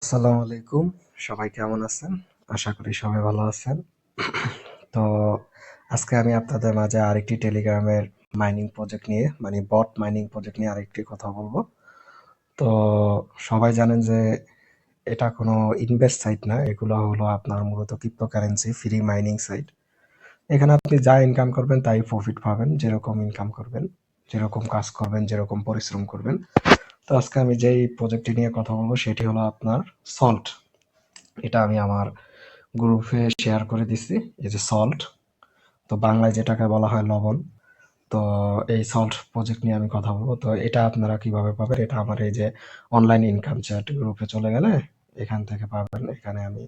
আসসালামু আলাইকুম। সবাই কেমন আছেন? আশা করি সবাই ভালো আছেন। তো আজকে আমি আপনাদের মাঝে আরেকটি টেলিগ্রামের মাইনিং প্রজেক্ট নিয়ে মানে বট মাইনিং প্রজেক্ট নিয়ে আরেকটি কথা বলবো। তো সবাই জানেন যে এটা কোনো ইনভেস্ট সাইট না, এগুলো হলো আপনার মূলত ক্রিপ্টোকারেন্সি ফ্রি মাইনিং সাইট। এখানে আপনি যা ইনকাম করবেন তাই প্রফিট পাবেন, যেরকম ইনকাম করবেন, যেরকম কাজ করবেন, যেরকম পরিশ্রম করবেন। তো আজকে আমি যেই প্রজেক্টটি নিয়ে কথা বলবো সেটি হলো আপনার সল্ট। এটা আমি আমার গ্রুপে শেয়ার করে দিছি। এই যে সল্ট, তো বাংলায় যেটাকে বলা হয় লবণ। তো এই সল্ট প্রজেক্ট নিয়ে আমি কথা বলবো। তো এটা আপনারা কিভাবে পাবেন, এটা আমার এই যে অনলাইন ইনকাম চ্যাট গ্রুপে চলে গেলে এখান থেকে পাবেন। এখানে আমি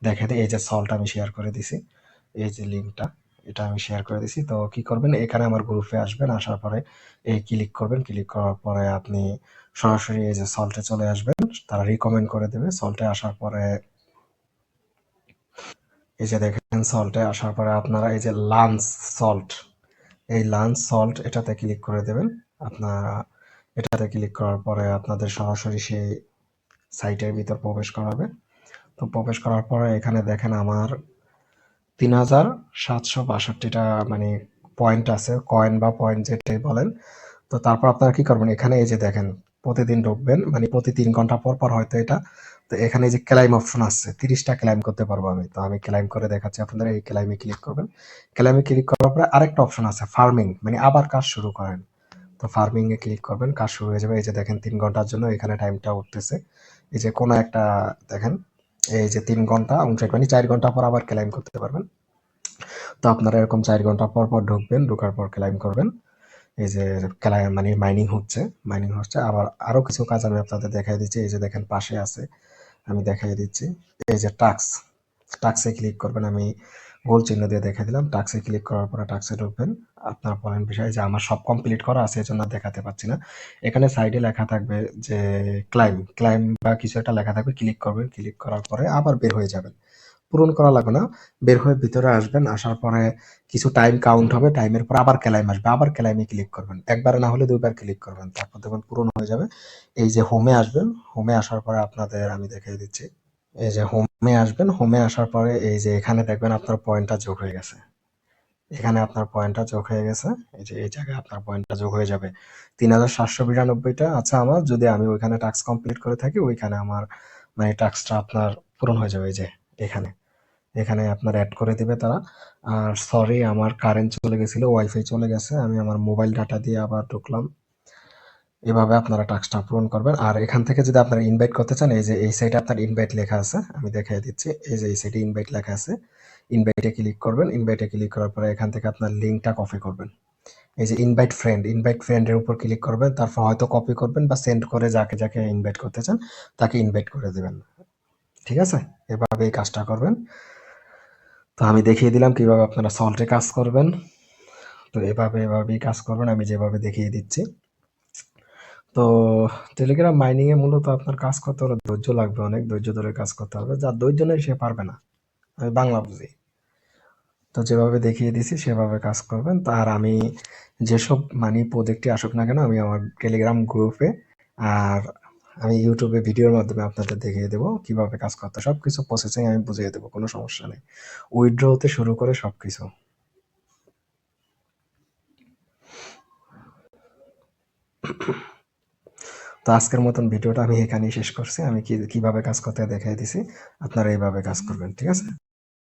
দেখে দিই, এই যে সল্ট আমি শেয়ার করে দিছি, এই যে লিঙ্কটা, এটা আমি শেয়ার করে দিছি। তো কি করবেন, এখানে আমার গ্রুপে আসবেন, আসার পরে এই ক্লিক করবেন, ক্লিক করার পরে আপনি সরাসরি এই যে সল্টে চলে আসবেন। তারা রিকমেন্ড করে দেবে। সল্টে আসার পরে এই যে দেখেন, সল্টে আসার পরে আপনারা এই যে লাঞ্চ সল্ট, এই লাঞ্চ সল্ট এটাতে ক্লিক করে দেবেন। আপনারা এটাতে ক্লিক করার পরে আপনাদের সরাসরি সেই সাইটের ভিতর প্রবেশ করাবে। তো প্রবেশ করার পরে এখানে দেখেন আমার 3762টা মানে পয়েন্ট আছে, কয়েন বা পয়েন্ট যেটাই বলেন। তো তারপর আপনারা কি করবেন, এখানে এই যে দেখেন প্রতিদিন ঢুকবেন, মানে প্রতি 3 ঘন্টা পর পর হয়তো এটা। তো এখানে এই যে ক্লাইম অপশন আছে, 30টা ক্লাইম করতে পারবো আমি। তো আমি ক্লাইম করে দেখাচ্ছি আপনাদের। এই ক্লাইমে ক্লিক করবেন। ক্লাইমে ক্লিক করার পরে আরেকটা অপশন আছে ফার্মিং, মানে আবার কাজ শুরু করেন। তো ফার্মিং এ ক্লিক করবেন, কাজ শুরু হয়ে যাবে। এই যে দেখেন 3 ঘন্টার জন্য এখানে টাইমটা উঠতেছে। এই যে কোনো একটা দেখেন, এই যে 3 ঘন্টা 59, মানে 4 ঘন্টা পর আবার ক্লাইম করতে পারবেন। তো আপনারা এরকম 4 ঘন্টা পর পর ঢুকবেন, ঢোকার পর ক্লাইম করবেন। এই যে ক্লাইম মানে মাইনিং হচ্ছে, মাইনিং হচ্ছে। আবার আরো কিছু কাজ আমি আপনাদের দেখাই দিচ্ছি। এই যে দেখেন পাশে আছে, আমি দেখাই দিচ্ছি। এই যে টাক্স, টাক্সে ক্লিক করবেন। আমি গোল চিহ্ন দিয়ে দেখে দিলাম। টাক্সে ক্লিক করার পরে টাক্সে ঢুকবেন। আপনার পয়েন্ট বিষয় যে আমার সব কমপ্লিট করা আছে, এজন্য দেখাতে পাচ্ছি না। এখানে সাইডে লেখা থাকবে যে ক্লাইম, ক্লাইম বা কিছু একটা লেখা থাকবে, ক্লিক করবেন। ক্লিক করার পরে আবার বের হয়ে যাবেন। পূরণ করা লাগবে না, বের হয়ে ভিতরে আসবেন। আসার পরে কিছু টাইম কাউন্ট হবে, টাইমের পর আবার ক্লাইম আসবে, আবার ক্লাইমে ক্লিক করবেন। একবার না হলে 2বার ক্লিক করবেন, তারপর দেখবেন পূরণ হয়ে যাবে। এই যে হোমে আসবেন, হোমে আসার পরে আপনাদের আমি দেখিয়ে দিচ্ছি। এই যে হোমে আসবেন, হোমে আসার পরে এই যে এখানে দেখবেন আপনার পয়েন্টটা যোগ হয়ে গেছে। এখানে আপনার পয়েন্টটা যোগ হয়ে গেছে। এই যে এই জায়গায় আপনার পয়েন্টটা যোগ হয়ে যাবে 3792টা। আচ্ছা, আমার যদি আমি ওইখানে টাস্ক কমপ্লিট করে থাকি, ওইখানে আমার মানে টাস্কটা আপনার পূরণ হয়ে যাবে। এই যে এখানে, এখানে আপনার অ্যাড করে দিবে তারা। আর সরি, আমার কারেন্ট চলে গেছিল, ওয়াইফাই চলে গেছে, আমি আমার মোবাইল ডাটা দিয়ে আবার ঢুকলাম। এভাবে আপনারা টাস্কটা পূরণ করবেন। আর এখান থেকে যদি আপনারা ইনভাইট করতে চান, এই যে এই সাইডে আপনার ইনভাইট লেখা আছে, আমি দেখাই দিচ্ছি। এই যে এই সাইডে ইনভাইট লেখা আছে, ইনভাইটে ক্লিক করবেন। ইনভাইটে ক্লিক করার পরে এখান থেকে আপনার লিঙ্কটা কপি করবেন। এই যে ইনভাইট ফ্রেন্ড, ইনভাইট ফ্রেন্ডের উপর ক্লিক করবেন। তারপর হয়তো কপি করবেন বা সেন্ড করে যাকে যাকে ইনভাইট করতে চান তাকে ইনভাইট করে দেবেন। ঠিক আছে, এভাবে এই কাজটা করবেন। তো আমি দেখিয়ে দিলাম কিভাবে আপনারা সল্টে কাজ করবেন। তো এভাবেই কাজ করবেন, আমি যেভাবে দেখিয়ে দিচ্ছি। তো টেলিগ্রাম মাইনিং এ মূলত আপনার কাজ করতে হলে ধৈর্য লাগবে, অনেক ধৈর্য ধরে কাজ করতে হবে। যার ধৈর্য নেই সে পারবে না, আমি বাংলা বুঝি। তো যেভাবে দেখিয়ে দিছি সেভাবে কাজ করবেন। তো আর আমি যেসব মানি প্রজেক্টই আসুক না কেন, আমি আমার টেলিগ্রাম গ্রুপে আর আমি ইউটিউবে ভিডিওর মাধ্যমে আপনাদের দেখিয়ে দেবো কিভাবে কাজ করতে। সবকিছু প্রসেসিং আমি বুঝিয়ে দেবো, কোনো সমস্যা নেই। উইথড্র হতে শুরু করে সবকিছু। তো আজকের মতন ভিডিওটা আমি এখানেই শেষ করছি। আমি কিভাবে কাজ করতে দেখাই দিছি, আপনারা এইভাবে কাজ করবেন। ঠিক আছে।